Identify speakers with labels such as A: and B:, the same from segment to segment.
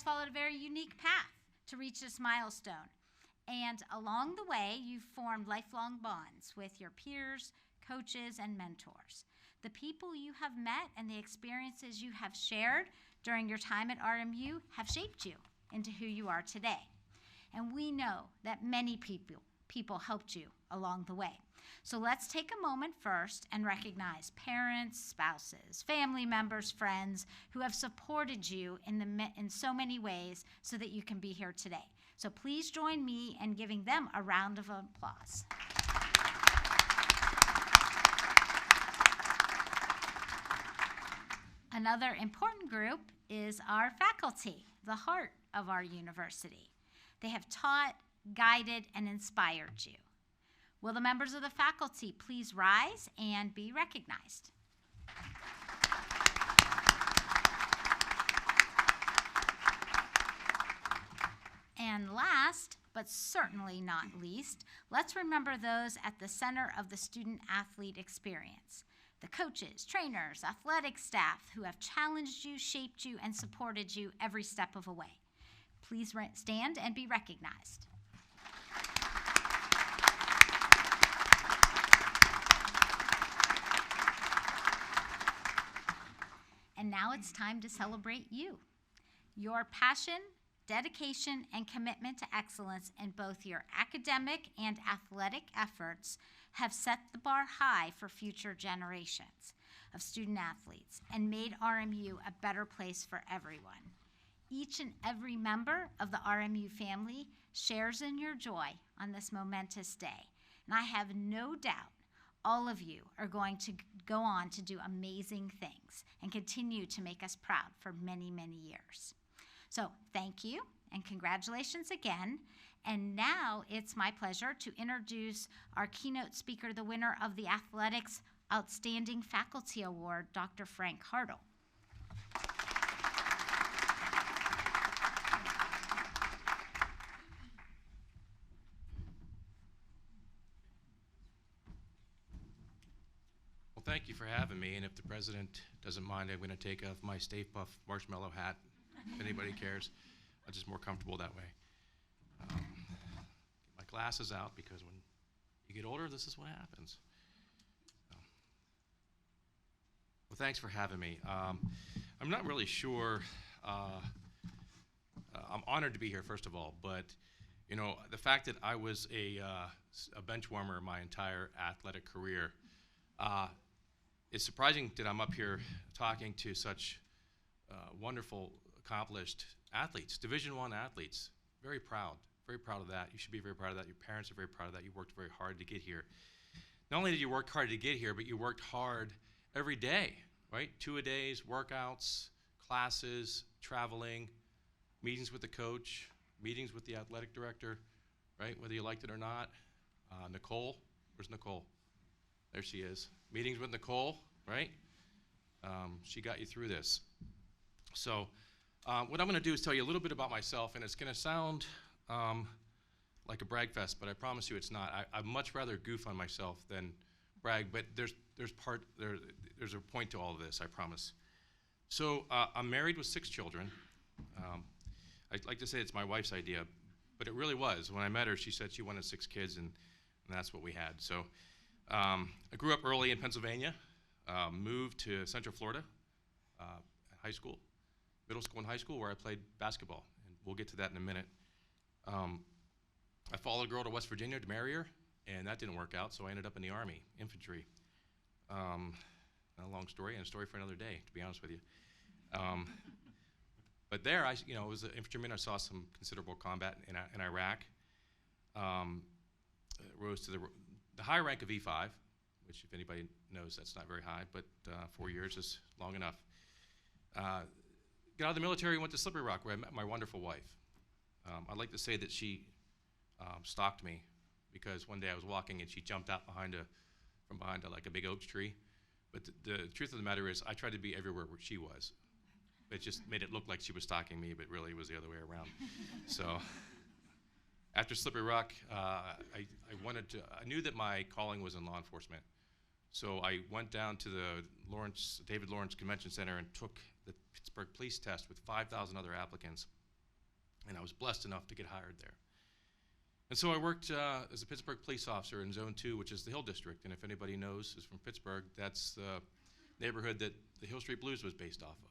A: followed a very unique path to reach this milestone. And along the way, you've formed lifelong bonds with your peers, coaches, and mentors. The people you have met and the experiences you have shared during your time at RMU have shaped you into who you are today. And we know that many people helped you along the way. So let's take a moment first and recognize parents, spouses, family members, friends who have supported you in so many ways so that you can be here today. So please join me in giving them a round of applause. Another important group is our faculty, the heart of our university. They have taught, guided, and inspired you. Will the members of the faculty please rise and be recognized? And last, but certainly not least, let's remember those at the center of the student-athlete experience. The coaches, trainers, athletic staff who have challenged you, shaped you, and supported you every step of the way. Please stand and be recognized. And now it's time to celebrate you. Your passion, dedication, and commitment to excellence in both your academic and athletic efforts have set the bar high for future generations of student athletes and made RMU a better place for everyone. Each and every member of the RMU family shares in your joy on this momentous day. And I have no doubt all of you are going to go on to do amazing things and continue to make us proud for many, many years. So thank you and congratulations again. And now it's my pleasure to introduce our keynote speaker, the winner of the Athletics Outstanding Faculty Award, Dr. Frank Hartle.
B: Well, thank you for having me, and if the president doesn't mind, I'm going to take off my Stay Puft marshmallow hat, if anybody cares. I'm just more comfortable that way. Get my glasses out, because when you get older, this is what happens. Well, thanks for having me. I'm not really sure. I'm honored to be here, first of all, but you know, the fact that I was a bench warmer my entire athletic career, it's surprising that I'm up here talking to such wonderful, accomplished athletes, Division I athletes. Very proud of that. You should be very proud of that. Your parents are very proud of that. You worked very hard to get here. Not only did you work hard to get here, but you worked hard every day, right? 2-a-days, workouts, classes, traveling, meetings with the coach, meetings with the athletic director, right? Whether you liked it or not. Nicole, where's Nicole? There she is. Meetings with Nicole, right? She got you through this. So what I'm going to do is tell you a little bit about myself, and it's going to sound like a brag fest, but I promise you it's not. I'd much rather goof on myself than brag, but there's a point to all of this, I promise. So I'm married with 6 children. I'd like to say it's my wife's idea, but it really was. When I met her, she said she wanted 6 kids, and that's what we had. So I grew up early in Pennsylvania, moved to Central Florida, high school, middle school and high school, where I played basketball, and we'll get to that in a minute. I followed a girl to West Virginia to marry her, and that didn't work out, so I ended up in the Army, infantry. A long story, and a story for another day, to be honest with you. But there, I was an infantryman. I saw some considerable combat in Iraq. Rose to the high rank of E5, which, if anybody knows, that's not very high, but 4 years is long enough. Got out of the military, went to Slippery Rock, where I met my wonderful wife. I'd like to say that she stalked me, because one day I was walking and she jumped out from behind like a big oak tree. But the truth of the matter is, I tried to be everywhere where she was. It just made it look like she was stalking me, but really it was the other way around. So after Slippery Rock, I knew that my calling was in law enforcement. So I went down to the David Lawrence Convention Center and took the Pittsburgh police test with 5,000 other applicants. and I was blessed enough to get hired there. And so I worked as a Pittsburgh police officer in Zone 2, which is the Hill District. And if anybody knows, is from Pittsburgh, that's the neighborhood that the Hill Street Blues was based off of.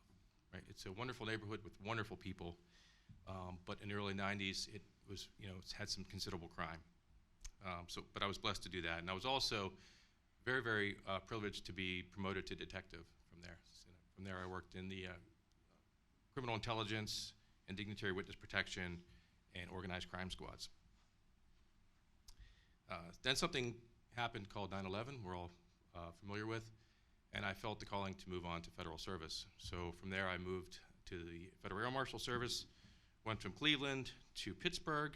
B: Right? It's a wonderful neighborhood with wonderful people, but in the early 90s, it was, it's had some considerable crime. But I was blessed to do that. And I was also very, very privileged to be promoted to detective from there. So from there, I worked in the criminal intelligence and dignitary witness protection and organized crime squads. Then something happened called 9/11, we're all familiar with, and I felt the calling to move on to federal service. So from there I moved to the Federal Air Marshal Service, went from Cleveland to Pittsburgh,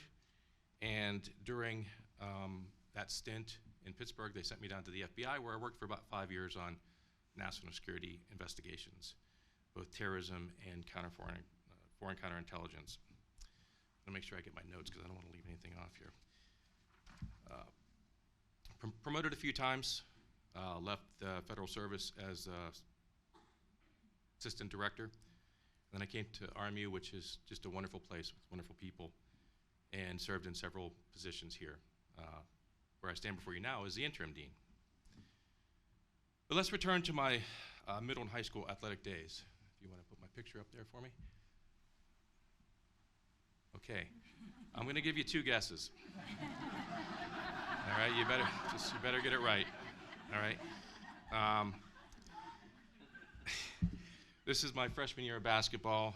B: and during that stint in Pittsburgh, they sent me down to the FBI, where I worked for about 5 years on national security investigations, both terrorism and foreign counterintelligence. I'll make sure I get my notes because I don't want to leave anything off here. Promoted a few times, left the federal service as assistant director. Then I came to RMU, which is just a wonderful place with wonderful people, and served in several positions here. Where I stand before you now is the interim dean. But let's return to my middle and high school athletic days. If you want to put my picture up there for me. Okay, I'm going to give you 2 guesses. All right, you better get it right. All right. This is my freshman year of basketball.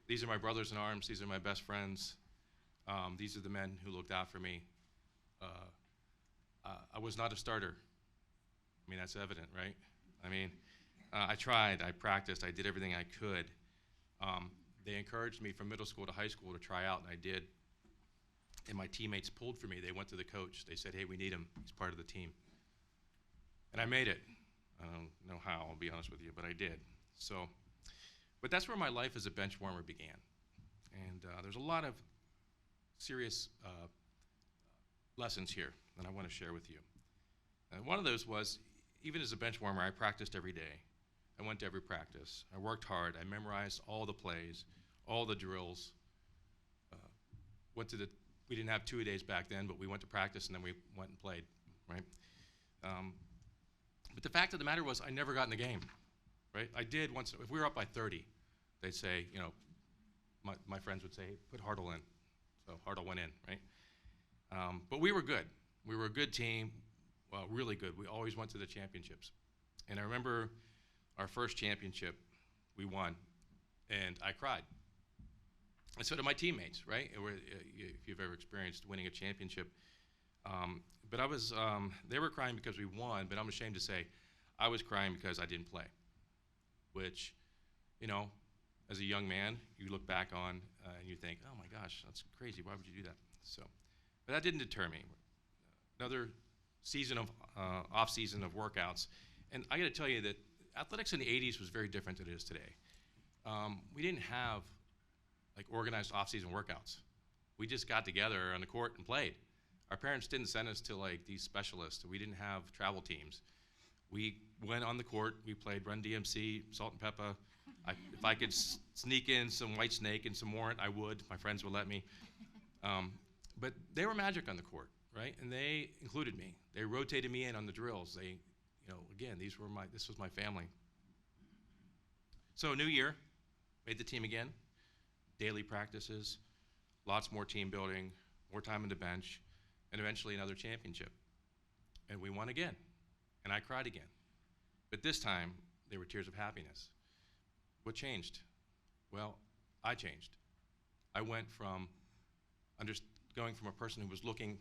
B: These are my brothers in arms. These are my best friends. These are the men who looked out for me. I was not a starter. I mean, that's evident, right? I mean, I tried, I practiced, I did everything I could. They encouraged me from middle school to high school to try out, and I did. And my teammates pulled for me. They went to the coach. They said, hey, we need him. He's part of the team. And I made it. I don't know how, I'll be honest with you, but I did. So, but that's where my life as a bench warmer began. And there's a lot of serious lessons here that I want to share with you. And one of those was, even as a bench warmer, I practiced every day. I went to every practice. I worked hard. I memorized all the plays, all the drills. We didn't have 2-a-days back then, but we went to practice and then we went and played, right? But the fact of the matter was, I never got in the game, right? I did once. If we were up by 30, they'd say, my friends would say, hey, put Hartle in. So Hartle went in, right? But we were good. We were a good team, really good. We always went to the championships. And I remember our first championship, we won, and I cried. And so did my teammates, right? If you've ever experienced winning a championship. But they were crying because we won, but I'm ashamed to say I was crying because I didn't play, which, as a young man, you look back on and you think, oh my gosh, that's crazy, why would you do that? But that didn't deter me. Another season of, off-season of workouts, and I gotta tell you that athletics in the 80s was very different than it is today. We didn't have like organized off-season workouts. We just got together on the court and played. Our parents didn't send us to like these specialists. We didn't have travel teams. We went on the court, we played Run DMC, Salt and Pepper. If I could sneak in some White Snake and some Warrant, I would. My friends would let me. But they were magic on the court, right? And they included me. They rotated me in on the drills. They, again, this was my family. So new year, made the team again. Daily practices, lots more team building, more time on the bench, and eventually another championship. And we won again, and I cried again. But this time, they were tears of happiness. What changed? Well, I changed. I went from going from a person who was looking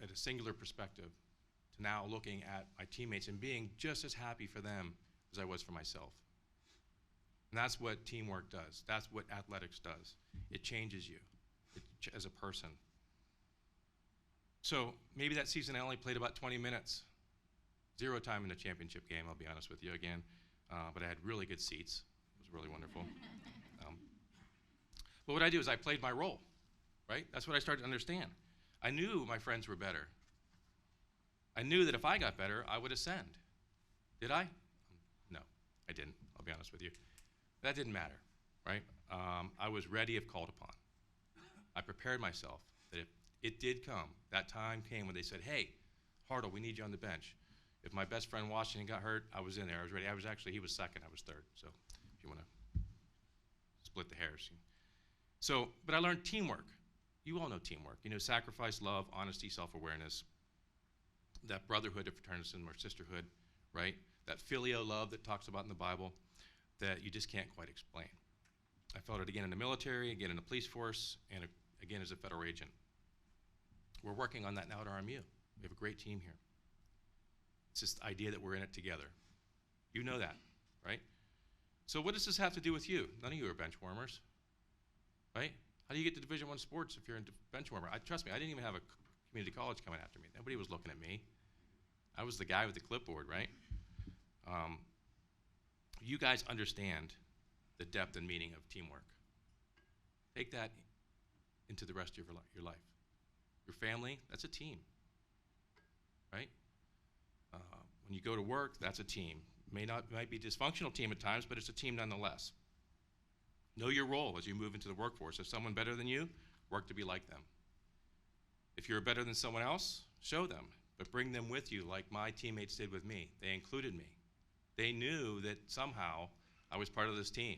B: at a singular perspective to now looking at my teammates and being just as happy for them as I was for myself. And that's what teamwork does. That's what athletics does. It changes you as a person. So maybe that season I only played about 20 minutes. 0 time in the championship game, I'll be honest with you again. But I had really good seats. It was really wonderful. But what I do is I played my role, right? That's what I started to understand. I knew my friends were better. I knew that if I got better, I would ascend. Did I? No, I didn't. I'll be honest with you. That didn't matter, right? I was ready if called upon. I prepared myself that if it did come, that time came when they said, hey, Hartle, we need you on the bench. If my best friend Washington got hurt, I was in there. I was ready. He was second. I was third. So if you want to split the hairs. So, but I learned teamwork. You all know teamwork. You know, sacrifice, love, honesty, self-awareness, that brotherhood of fraternism or sisterhood, right? That filial love that talks about in the Bible that you just can't quite explain. I felt it again in the military, again in the police force, and again as a federal agent. We're working on that now at RMU. We have a great team here. It's this idea that we're in it together. You know that, right? So what does this have to do with you? None of you are bench warmers, right? How do you get to Division I sports if you're a bench warmer? Trust me, I didn't even have a community college coming after me. Nobody was looking at me. I was the guy with the clipboard, right? You guys understand the depth and meaning of teamwork. Take that into the rest of your life. Your family, that's a team, right? When you go to work, that's a team. Might be a dysfunctional team at times, but it's a team nonetheless. Know your role as you move into the workforce. If someone better than you, work to be like them. If you're better than someone else, show them, but bring them with you like my teammates did with me. They included me. They knew that somehow I was part of this team.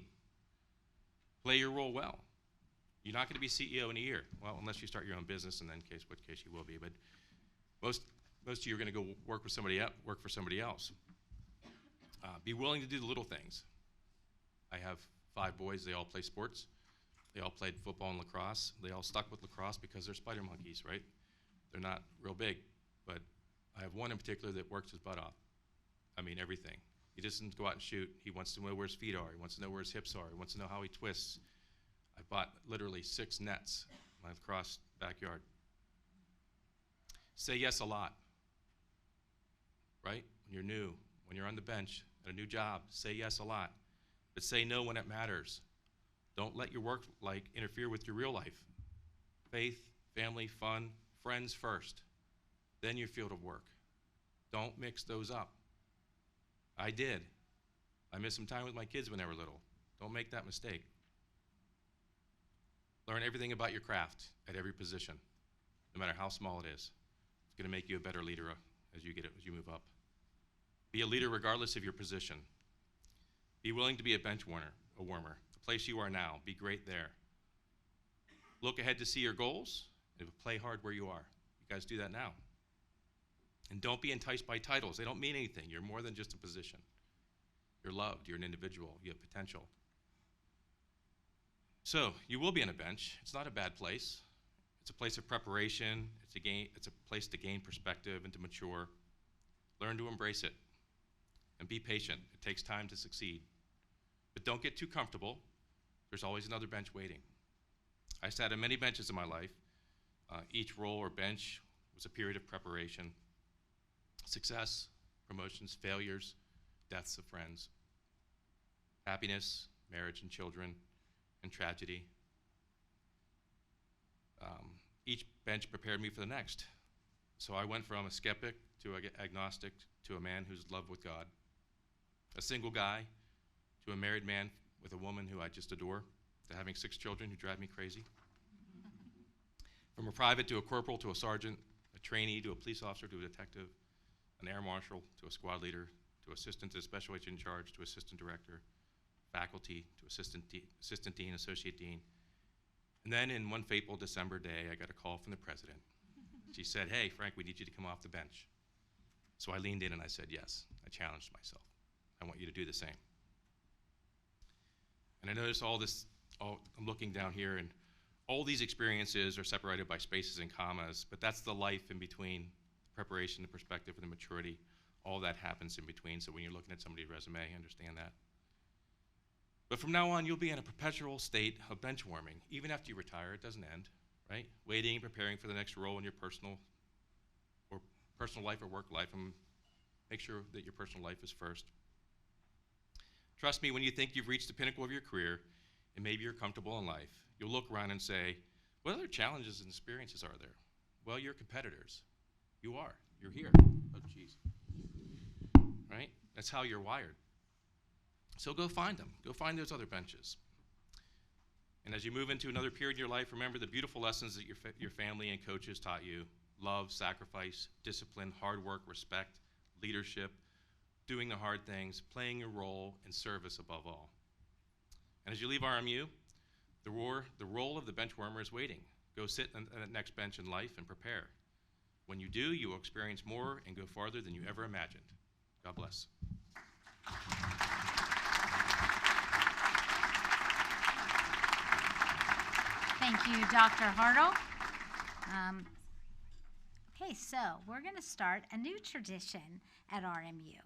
B: Play your role well. You're not going to be CEO in a year. Well, unless you start your own business, and then which case you will be. But most of you are going to go work for somebody else. Be willing to do the little things. I have 5 boys. They all play sports. They all played football and lacrosse. They all stuck with lacrosse because they're spider monkeys, right? They're not real big. But I have one in particular that works his butt off. I mean, everything. He doesn't go out and shoot. He wants to know where his feet are. He wants to know where his hips are. He wants to know how he twists. I bought literally 6 nets in my lacrosse backyard. Say yes a lot, right? When you're new, when you're on the bench at a new job, say yes a lot. But say no when it matters. Don't let your work interfere with your real life. Faith, family, fun, friends first. Then your field of work. Don't mix those up. I did. I missed some time with my kids when they were little. Don't make that mistake. Learn everything about your craft at every position, no matter how small it is. It's going to make you a better leader as you move up. Be a leader regardless of your position. Be willing to be a bench warmer. The place you are now, be great there. Look ahead to see your goals and play hard where you are. You guys do that now. And don't be enticed by titles. They don't mean anything. You're more than just a position. You're loved. You're an individual. You have potential. So you will be on a bench. It's not a bad place. It's a place of preparation. It's a place to gain perspective and to mature. Learn to embrace it. And be patient. It takes time to succeed. But don't get too comfortable. There's always another bench waiting. I sat on many benches in my life. Each role or bench was a period of preparation. Success, promotions, failures, deaths of friends, happiness, marriage and children, and tragedy. Each bench prepared me for the next. So I went from a skeptic to an agnostic to a man who's in love with God, a single guy to a married man with a woman who I just adore, to having 6 children who drive me crazy. From a private to a corporal to a sergeant, a trainee to a police officer to a detective, an air marshal to a squad leader, to assistant to a special agent in charge, to assistant director, faculty to assistant dean, associate dean. And then in one fateful December day, I got a call from the president. She said, hey, Frank, we need you to come off the bench. So I leaned in and I said, yes. I challenged myself. I want you to do the same. And I noticed I'm looking down here, and all these experiences are separated by spaces and commas, but that's the life in between. Preparation, the perspective, and the maturity, all that happens in between. So when you're looking at somebody's resume, understand that. But from now on, you'll be in a perpetual state of bench warming. Even after you retire, it doesn't end, right? Waiting, preparing for the next role in your personal life or work life, and make sure that your personal life is first. Trust me, when you think you've reached the pinnacle of your career, and maybe you're comfortable in life, you'll look around and say, what other challenges and experiences are there? Well, you're competitors. You are. You're here. Oh, geez. Right? That's how you're wired. So go find them. Go find those other benches. And as you move into another period in your life, remember the beautiful lessons that your family and coaches taught you: love, sacrifice, discipline, hard work, respect, leadership, doing the hard things, playing your role, and service above all. And as you leave RMU, the role of the bench warmer is waiting. Go sit on that next bench in life and prepare. When you do, you will experience more and go farther than you ever imagined. God bless.
A: Thank you, Dr. Hartle. Okay, so we're going to start a new tradition at RMU.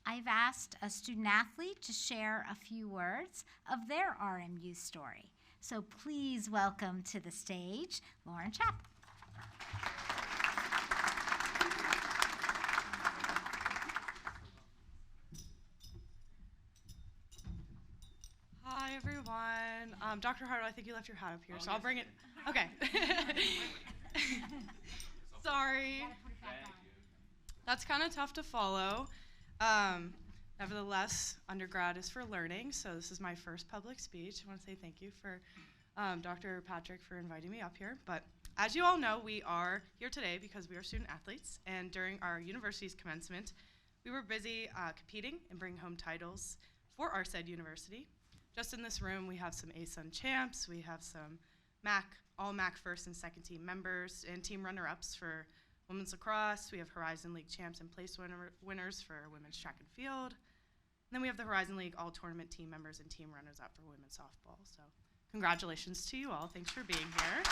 A: I've asked a student athlete to share a few words of their RMU story. So please welcome to the stage Lauren Chapp.
C: Hi, everyone. Dr. Hartle, I think you left your hat up here, so I'll bring it. Okay. Sorry. That's kind of tough to follow. Nevertheless, undergrad is for learning, so this is my first public speech. I want to say thank you for Dr. Patrick for inviting me up here. But as you all know, we are here today because we are student athletes, and during our university's commencement, we were busy competing and bringing home titles for our said university. Just in this room, we have some ASUN champs, we have some all MAC first and second team members, and team runner-ups for women's lacrosse. We have Horizon League champs and place winners for women's track and field. And then we have the Horizon League all-tournament team members and team runners-up for women's softball. So congratulations to you all. Thanks for being here.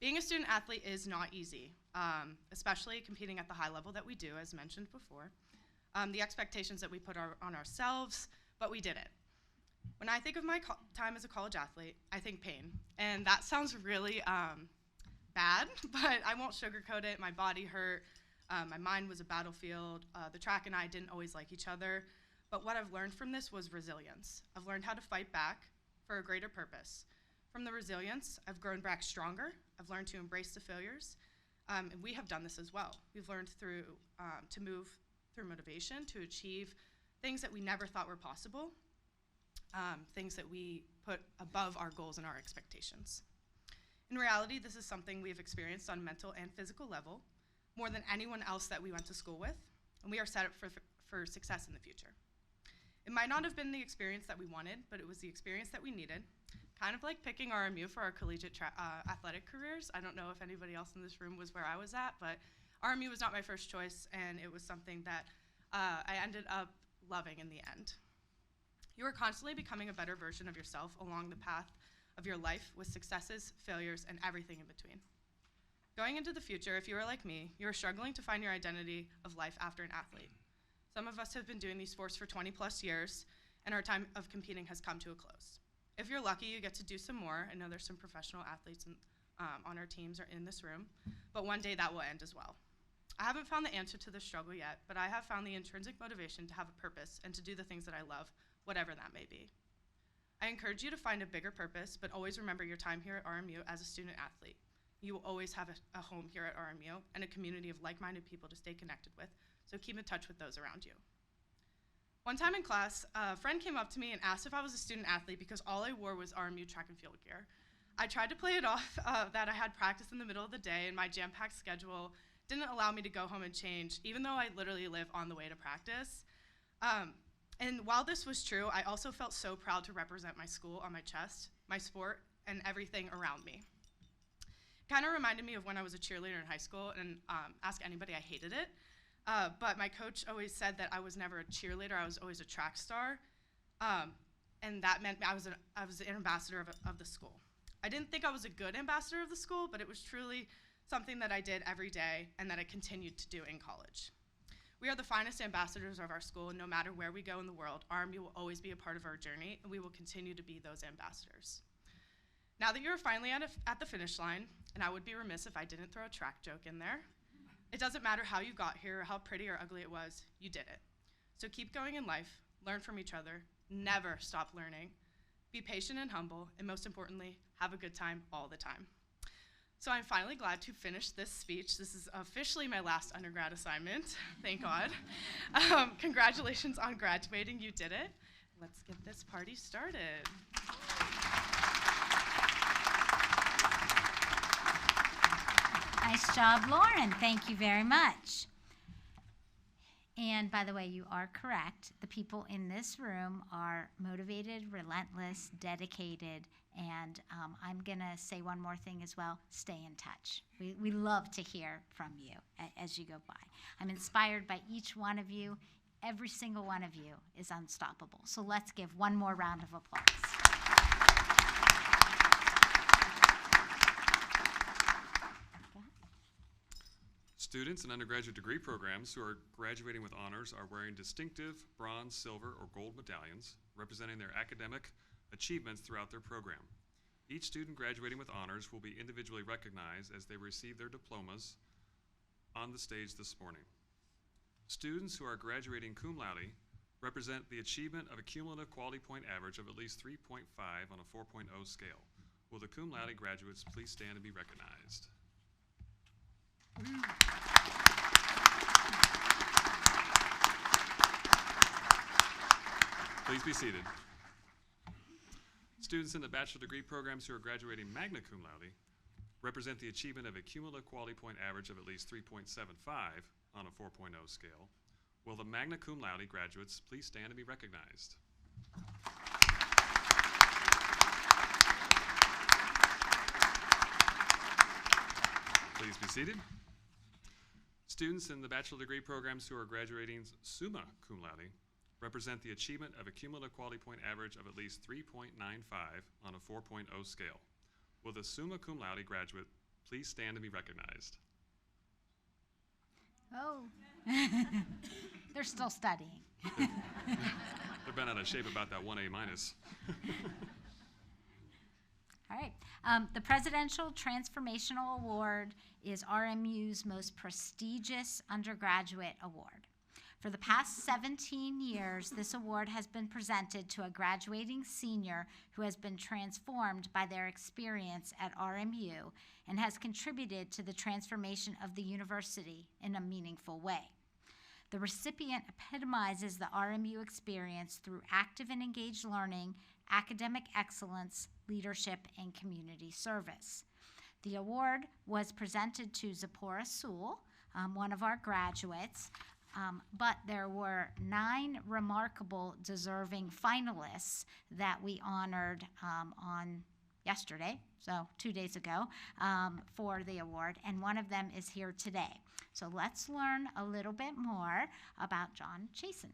C: Being a student athlete is not easy, especially competing at the high level that we do, as mentioned before. The expectations that we put on ourselves, but we did it. When I think of my time as a college athlete, I think pain. And that sounds really bad, but I won't sugarcoat it. My body hurt. My mind was a battlefield. The track and I didn't always like each other. But what I've learned from this was resilience. I've learned how to fight back for a greater purpose. From the resilience, I've grown back stronger. I've learned to embrace the failures. And we have done this as well. We've learned to move through motivation to achieve things that we never thought were possible. Things that we put above our goals and our expectations. In reality, this is something we've experienced on a mental and physical level more than anyone else that we went to school with, and we are set up for success in the future. It might not have been the experience that we wanted, but it was the experience that we needed, kind of like picking RMU for our collegiate athletic careers. I don't know if anybody else in this room was where I was at, but RMU was not my first choice, and it was something that I ended up loving in the end. You are constantly becoming a better version of yourself along the path of your life with successes, failures, and everything in between. Going into the future, if you are like me, you are struggling to find your identity of life after an athlete. Some of us have been doing these sports for 20 plus years, and our time of competing has come to a close. If you're lucky, you get to do some more. I know there's some professional athletes on our teams or in this room, but one day that will end as well. I haven't found the answer to this struggle yet, but I have found the intrinsic motivation to have a purpose and to do the things that I love, whatever that may be. I encourage you to find a bigger purpose, but always remember your time here at RMU as a student athlete. You will always have a home here at RMU and a community of like-minded people to stay connected with, so keep in touch with those around you. One time in class, a friend came up to me and asked if I was a student athlete because all I wore was RMU track and field gear. I tried to play it off that I had practice in the middle of the day and my jam-packed schedule didn't allow me to go home and change, even though I literally live on the way to practice. And while this was true, I also felt so proud to represent my school on my chest, my sport, and everything around me. Kind of reminded me of when I was a cheerleader in high school, and ask anybody, I hated it. But my coach always said that I was never a cheerleader, I was always a track star. And that meant I was an ambassador of the school. I didn't think I was a good ambassador of the school, but it was truly something that I did every day and that I continued to do in college. We are the finest ambassadors of our school, and no matter where we go in the world, RMU will always be a part of our journey, and we will continue to be those ambassadors. Now that you're finally at the finish line, and I would be remiss if I didn't throw a track joke in there, it doesn't matter how you got here or how pretty or ugly it was, you did it. So keep going in life, learn from each other, never stop learning, be patient and humble, and most importantly, have a good time all the time. So I'm finally glad to finish this speech. This is officially my last undergrad assignment, thank God. Congratulations on graduating, you did it. Let's get this party started.
A: Nice job, Lauren. Thank you very much. And by the way, you are correct. The people in this room are motivated, relentless, dedicated, and I'm going to say one more thing as well. Stay in touch. We love to hear from you as you go by. I'm inspired by each one of you. Every single one of you is unstoppable. So let's give one more round of applause.
D: Students in undergraduate degree programs who are graduating with honors are wearing distinctive bronze, silver, or gold medallions representing their academic achievements throughout their program. Each student graduating with honors will be individually recognized as they receive their diplomas on the stage this morning. Students who are graduating cum laude represent the achievement of a cumulative quality point average of at least 3.5 on a 4.0 scale. Will the cum laude graduates please stand and be recognized? Please be seated. Students in the bachelor degree programs who are graduating magna cum laude represent the achievement of a cumulative quality point average of at least 3.75 on a 4.0 scale. Will the magna cum laude graduates please stand and be recognized? Please be seated. Students in the bachelor degree programs who are graduating summa cum laude represent the achievement of a cumulative quality point average of at least 3.95 on a 4.0 scale. Will the summa cum laude graduate please stand and be recognized?
A: Oh, they're still studying.
D: They're bent out of shape about that 1A minus.
A: All right. The Presidential Transformational Award is RMU's most prestigious undergraduate award. For the past 17 years, this award has been presented to a graduating senior who has been transformed by their experience at RMU and has contributed to the transformation of the university in a meaningful way. The recipient epitomizes the RMU experience through active and engaged learning, academic excellence, leadership, and community service. The award was presented to Zipporah Sewell, one of our graduates, but there were 9 remarkable, deserving finalists that we honored on yesterday, so 2 days ago, for the award, and one of them is here today. So let's learn a little bit more about John Chasen.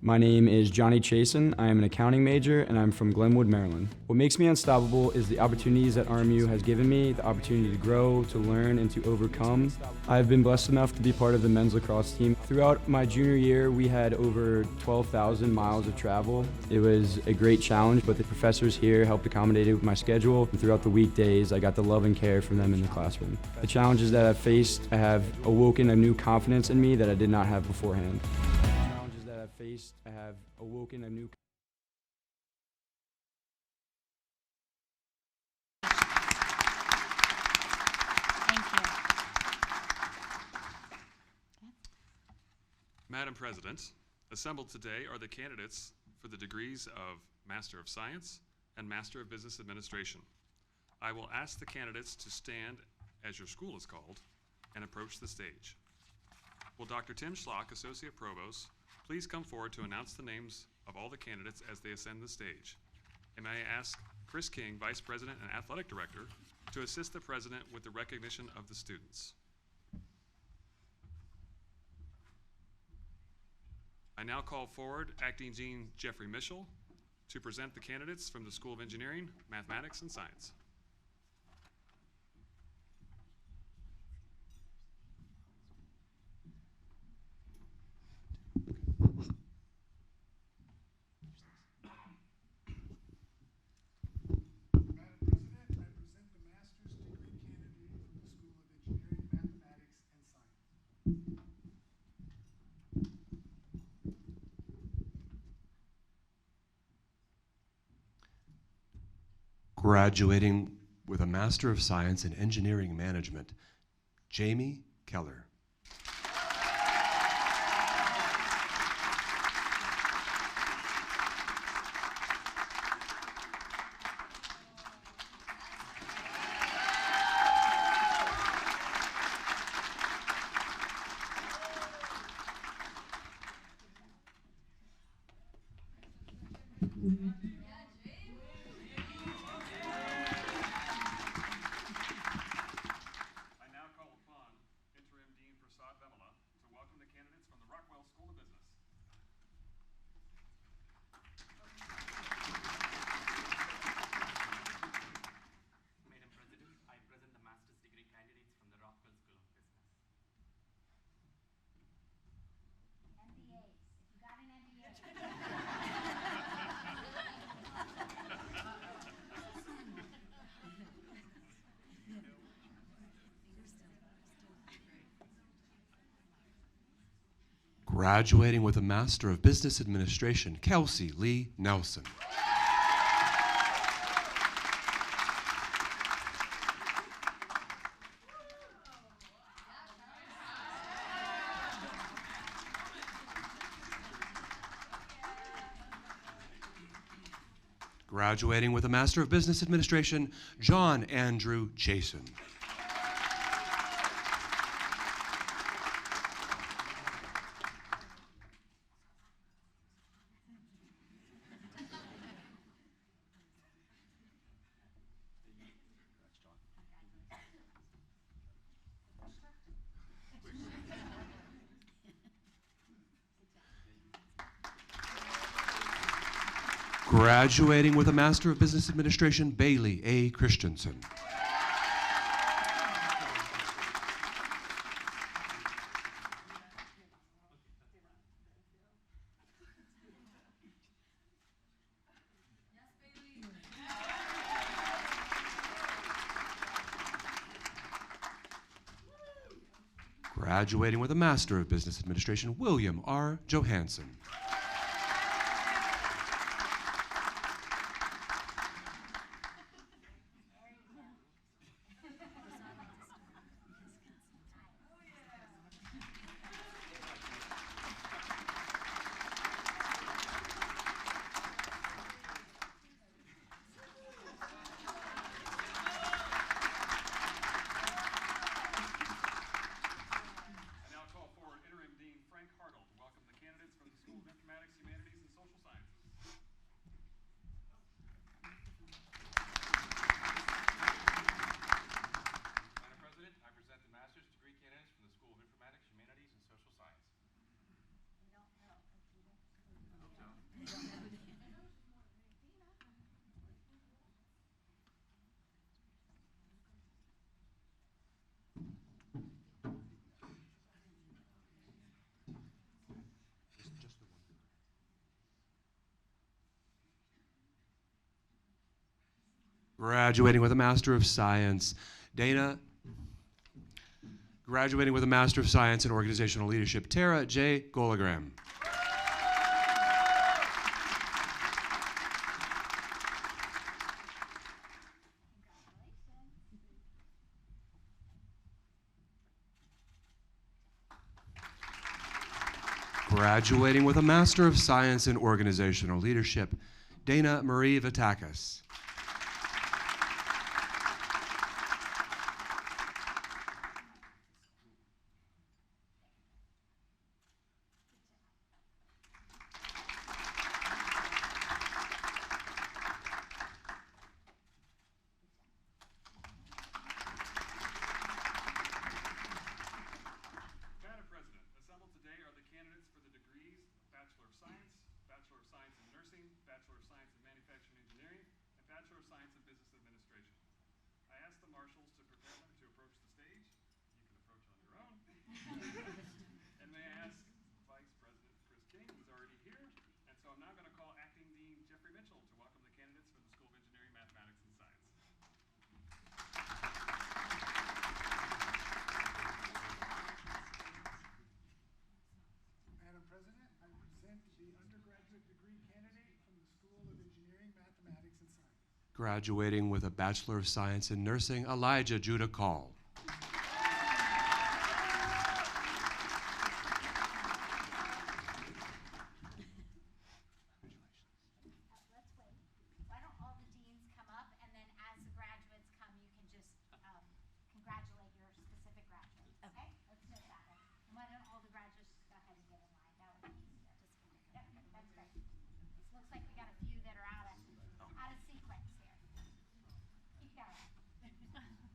E: My name is Johnny Chasen. I am an accounting major and I'm from Glenwood, Maryland. What makes me unstoppable is the opportunities that RMU has given me, the opportunity to grow, to learn, and to overcome. I've been blessed enough to be part of the men's lacrosse team. Throughout my junior year, we had over 12,000 miles of travel. It was a great challenge, but the professors here helped accommodate it with my schedule. And throughout the weekdays, I got the love and care from them in the classroom. The challenges that I've faced have awoken a new confidence in me that I did not have beforehand. I have awoken a new.
A: Thank you.
D: Madam President, assembled today are the candidates for the degrees of Master of Science and Master of Business Administration. I will ask the candidates to stand as your school is called and approach the stage. Will Dr. Tim Schlock, Associate Provost, please come forward to announce the names of all the candidates as they ascend the stage. And may I ask Chris King, Vice President and Athletic Director, to assist the President with the recognition of the students. I now call forward Acting Dean Jeffrey Mischel to present the candidates from the School of Engineering, Mathematics, and Science.
F: Graduating with a Master of Science in Engineering Management, Jamie Keller. Graduating with a Master of Business Administration, Kelsey Lee Nelson. Graduating with a Master of Business Administration, John Andrew Jason. Graduating with a Master of Business Administration, Bailey A. Christensen. Graduating with a Master of Business Administration, William R. Johansson. Graduating with a Master of Science, Dana. Graduating with a Master of Science in Organizational Leadership, Tara J. Golagram. Graduating with a Master of Science in Organizational Leadership, Dana Marie Vitakis. Graduating with a Bachelor of Science in Nursing, Elijah Judah Call.
A: Let's wait. Why don't all the deans come up, and then as the graduates come, you can just congratulate your specific graduates, okay? Let's do it that way. And why don't all the graduates go ahead and get in line? That would be easier. Yep, that's great. It looks like we got a few that are out of sequence here. Keep going.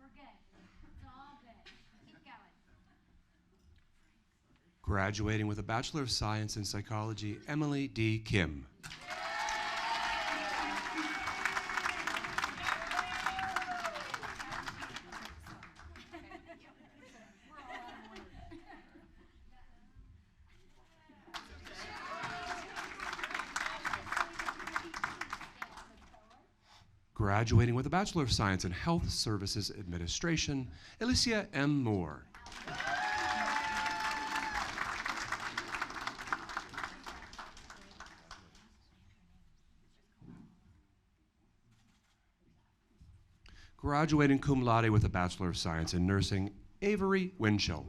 A: We're good. It's all good. Keep going.
F: Graduating with a Bachelor of Science in Psychology, Emily D. Kim. Graduating with a Bachelor of Science in Health Services Administration, Alicia M. Moore. Graduating cum laude with a Bachelor of Science in Nursing, Avery Winchell.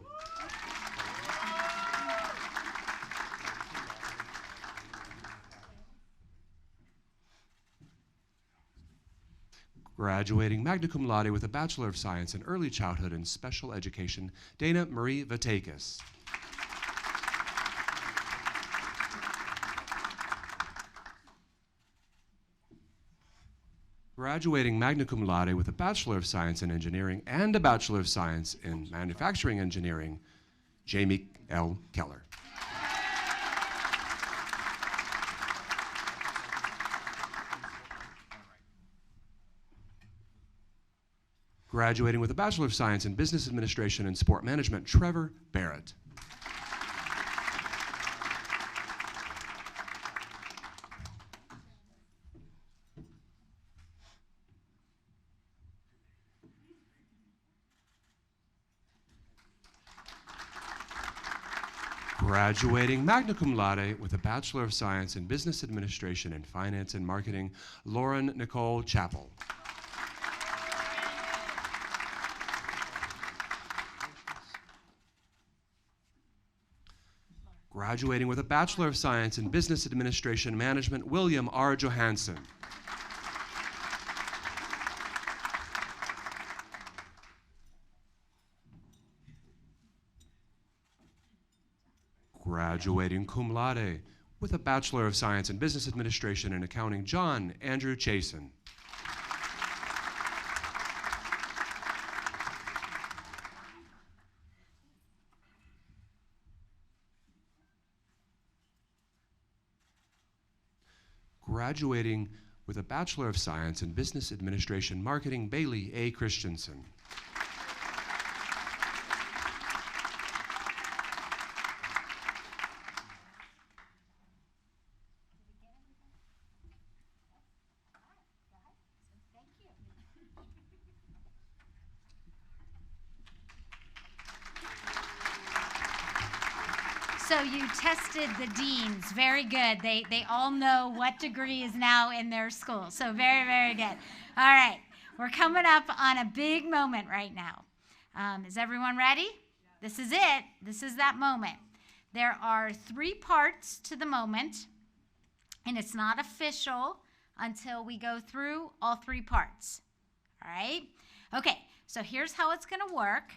F: Graduating magna cum laude with a Bachelor of Science in Early Childhood and Special Education, Dana Marie Vatakis. Graduating magna cum laude with a Bachelor of Science in Engineering and a Bachelor of Science in Manufacturing Engineering, Jamie L. Keller. Graduating with a Bachelor of Science in Business Administration and Sport Management, Trevor Barrett. Graduating magna cum laude with a Bachelor of Science in Business Administration and Finance and Marketing, Lauren Nicole Chappell. Graduating with a Bachelor of Science in Business Administration Management, William R. Johansson. Graduating cum laude with a Bachelor of Science in Business Administration and Accounting, John Andrew Chasen. Graduating with a Bachelor of Science in Business Administration Marketing, Bailey A. Christensen.
A: So you tested the deans. Very good. They all know what degree is now in their school. So very, very good. All right. We're coming up on a big moment right now. Is everyone ready? This is it. This is that moment. There are 3 parts to the moment, and it's not official until we go through all 3 parts. All right? Okay. So here's how it's going to work.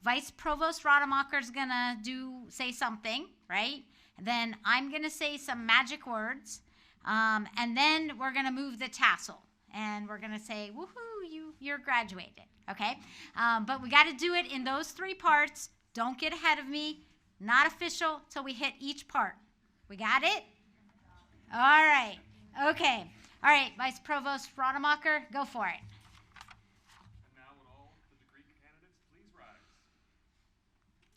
A: Vice Provost Rademacher is going to say something, right? And then I'm going to say some magic words. And then we're going to move the tassel. And we're going to say, woohoo, you're graduated, okay? But we got to do it in those 3 parts. Don't get ahead of me. Not official till we hit each part. We got it? All right. Okay. All right, Vice Provost Rademacher, go for it.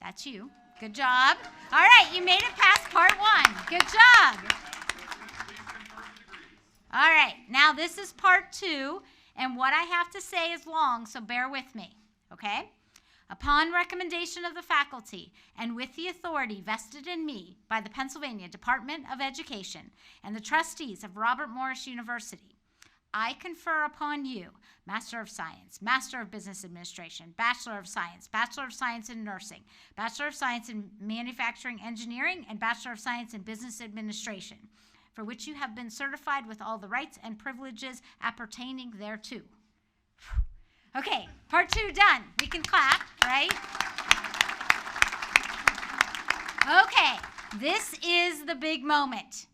A: That's you. Good job. All right, you made it past part 1. Good job. All right, now this is part 2, and what I have to say is long, so bear with me, okay? Upon recommendation of the faculty and with the authority vested in me by the Pennsylvania Department of Education and the trustees of Robert Morris University, I confer upon you Master of Science, Master of Business Administration, Bachelor of Science in Nursing, Bachelor of Science in Manufacturing Engineering, and Bachelor of Science in Business Administration, for which you have been certified with all the rights and privileges appertaining thereto. Okay, part 2 done. We can clap, right? Okay, this is the big moment.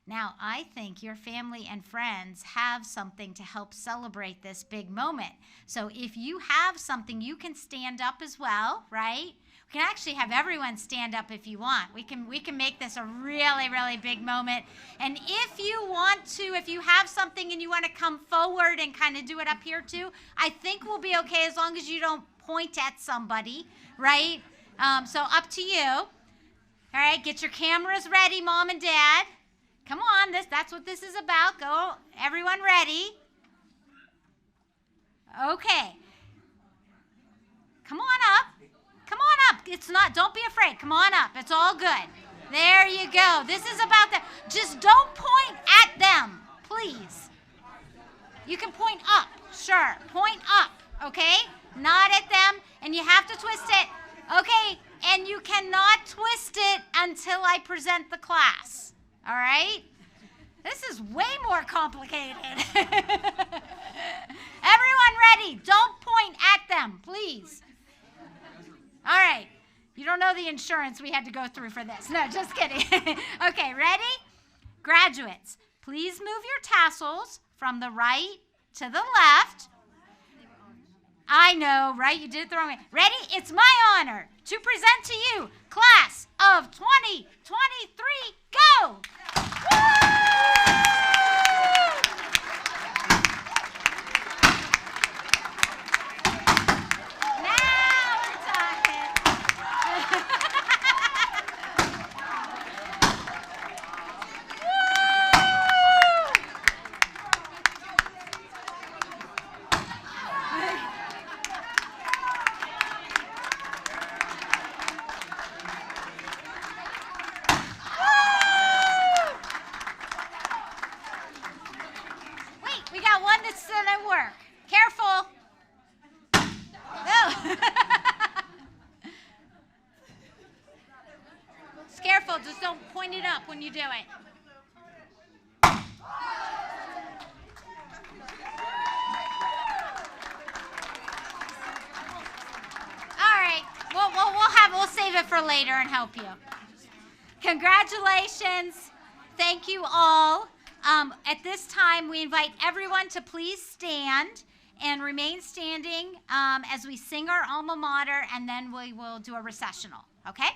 A: Now, I think your family and friends have something to help celebrate this big moment. So if you have something, you can stand up as well, right? We can actually have everyone stand up if you want. We can make this a really, really big moment. And if you want to, if you have something and you want to come forward and kind of do it up here too, I think we'll be okay as long as you don't point at somebody, right? So up to you. All right, get your cameras ready, Mom and Dad. Come on, that's what this is about. Go, everyone ready? Okay. Come on up. Come on up. Don't be afraid. Come on up. It's all good. There you go. This is about the, just don't point at them, please. You can point up, sure. Point up, okay? Not at them, and you have to twist it. Okay, and you cannot twist it until I present the class. All right? This is way more complicated. Everyone ready? Don't point at them, please. All right. You don't know the insurance we had to go through for this. No, just kidding. Okay, ready? Graduates, please move your tassels from the right to the left. I know, right? You did it the wrong way. Ready? It's my honor to present to you class of 2023. Go! Woo! Just don't point it up when you do it. All right. We'll save it for later and help you. Congratulations. Thank you all. At this time, we invite everyone to please stand and remain standing as we sing our alma mater, and then we will do a recessional. Okay?